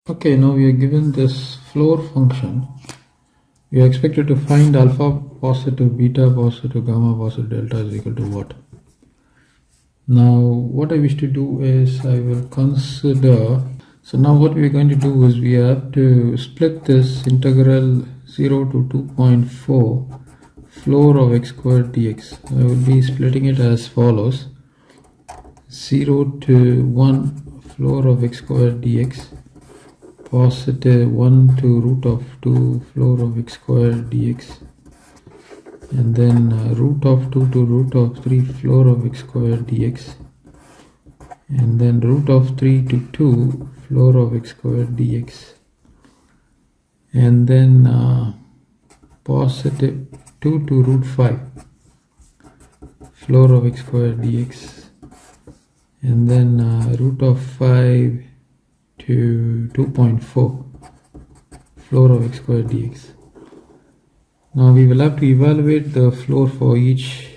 Okay, now we are given this floor function. We are expected to find alpha positive, beta positive, gamma positive, delta is equal to what? Now, what I wish to do is I will consider. So now what we are going to do is we have to split this integral 0 to 2.4 floor of x squared dx. I will be splitting it as follows: 0 to 1 floor of x squared dx, positive 1 to root of 2 floor of x squared dx, and then root of 2 to root of 3 floor of x squared dx, and then root of 3 to 2 floor of x squared dx, and then positive 2 to root 5 floor of x squared dx, and then root of 5 to 2.4 floor of x squared dx. Now we will have to evaluate the floor for each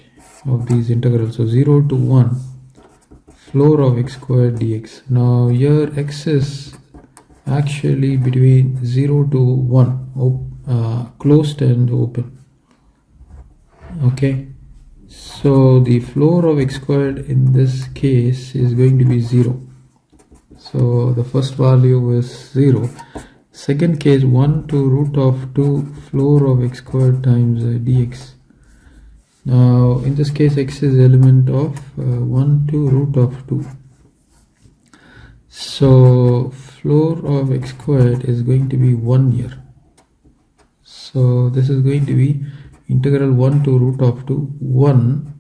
of these integrals. So 0 to 1 floor of x squared dx. Now here x is actually between 0 to 1, closed and open. Okay, so the floor of x squared in this case is going to be 0. So the first value is 0. Second case, 1 to root of 2 floor of x squared times dx. Now in this case x is element of 1 to root of 2. So floor of x squared is going to be 1 here. So this is going to be integral 1 to root of 2 1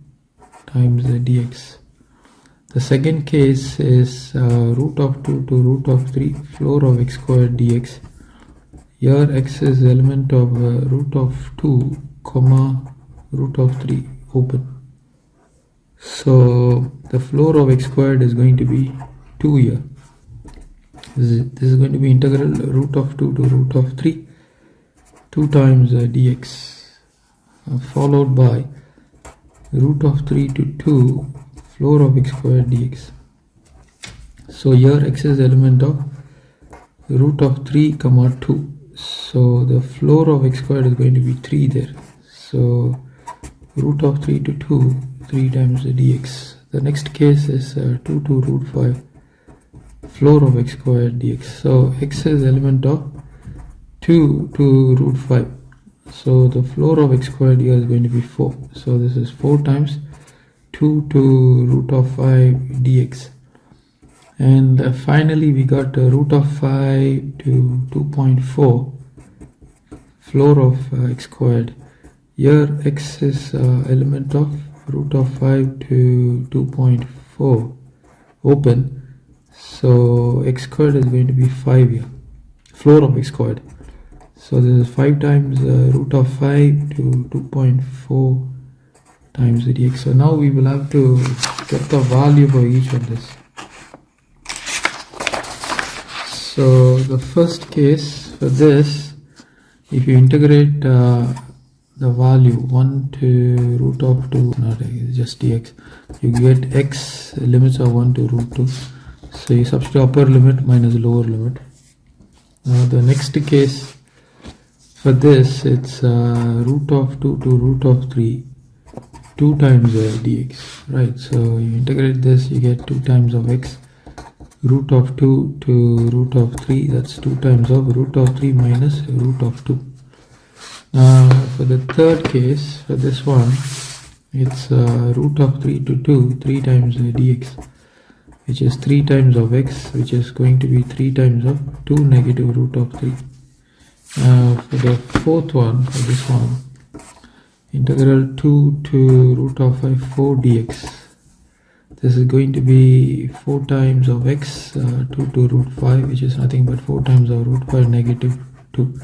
times dx. The second case is root of 2 to root of 3 floor of x squared dx. Here x is element of root of 2 comma root of 3 open. So the floor of x squared is going to be 2 here. This is going to be integral root of 2 to root of 3 2 times dx, followed by root of 3 to 2 floor of x squared dx. So here x is element of root of 3 comma 2. So the floor of x squared is going to be 3 there. So root of 3 to 2, 3 times the dx. The next case is 2 to root 5 floor of x squared dx. So x is element of 2 to root 5. So the floor of x squared here is going to be 4. So this is 4 times 2 to root of 5 dx. And finally we got root of 5 to 2.4 floor of x squared. Here x is element of root of 5 to 2.4 open. So x squared is going to be 5 here, floor of x squared. So this is 5 times root of 5 to 2.4 times the dx. So now we will have to get the value for each of this. So the first case for this, if you integrate the value 1 to root of 2, not just dx, you get x limits of 1 to root 2. So you substitute upper limit minus lower limit. Now the next case for this, it's root of 2 to root of 3 2 times dx, right? So you integrate this, you get 2 times of x, root of 2 to root of 3, that's 2 times of root of 3 minus root of 2. Now for the third case, for this one, it's root of 3 to 2, 3 times dx, which is 3 times of x, which is going to be 3 times of 2 negative root of 3. Now for the fourth one, for this one, integral 2 to root of 5 4 dx. This is going to be 4 times of x, 2 to root 5, which is nothing but 4 times of root 5 negative 2.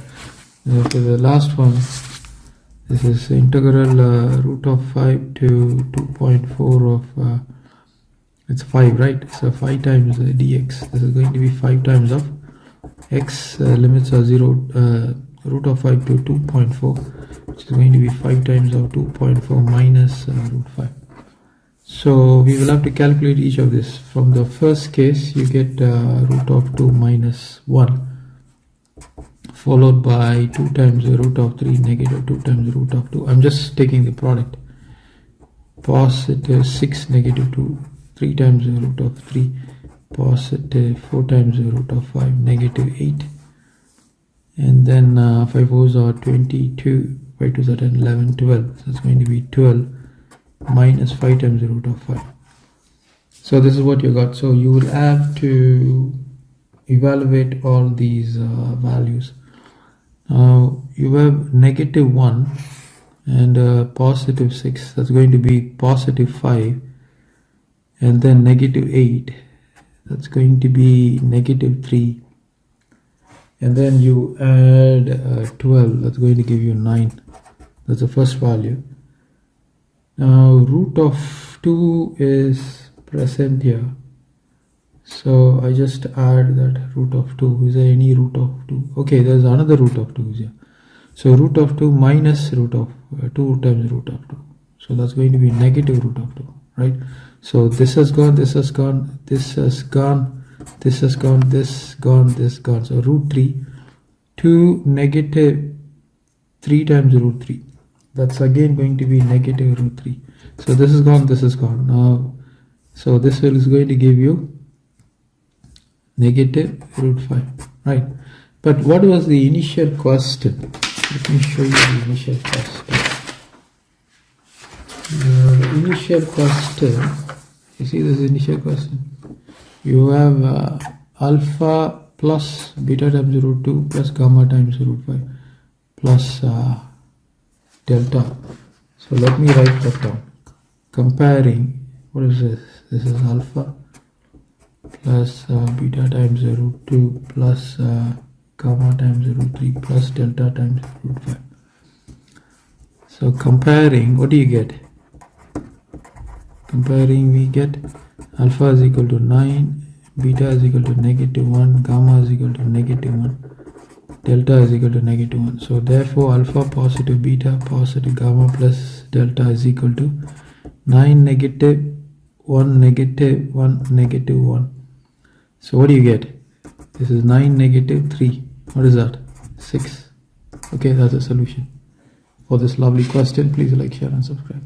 Now for the last one, this is integral root of 5 to 2.4 of it's 5, right? So 5 times dx. This is going to be 5 times of x, limits are 0, root of 5 to 2.4, which is going to be 5 times of 2.4 minus root 5. So we will have to calculate each of this. From the first case, you get root of 2 minus 1. followed by 2 times the root of 3 negative 2 times the root of 2. I'm just taking the product. Positive 6 negative 2, 3 times the root of 3, positive 4 times the root of 5 negative 8, and then 5 4s are 22, 5 2s are 10, 11, 12. So it's going to be 12 minus 5 times the root of 5. So this is what you got. So you will have to evaluate all these values. Now you have negative 1 and positive 6, that's going to be positive 5, and then negative 8, that's going to be negative 3, and then you add 12, that's going to give you 9. That's the first value. Now root of 2 is present here, so I just add that root of 2. Is there any root of 2? Okay, there's another root of 2 here. So root of 2 minus root of 2 times root of 2. So that's going to be negative root of 2, right? So this has gone, this has gone, this has gone, this has gone, this gone, this gone. So root 3, 2 negative 3 times root 3. That's again going to be negative root 3. So this is gone, this is gone. Now, so this is going to give you negative root 5, right? But what was the initial question? Let me show you the initial question. The initial question, you see this initial question. You have alpha plus beta times root 2 plus gamma times root 5 plus delta. So let me write that down. Comparing, what is this? This is alpha plus beta times root 2 plus gamma times root 3 plus delta times root 5. So comparing, what do you get? Comparing, we get alpha is equal to 9, beta is equal to negative 1, gamma is equal to negative 1, delta is equal to negative 1. So therefore alpha positive beta positive gamma plus delta is equal to 9 negative 1 negative 1 negative 1. So what do you get? This is 9 negative 3. What is that? 6. Okay, that's a solution for this lovely question. Please like, share and subscribe.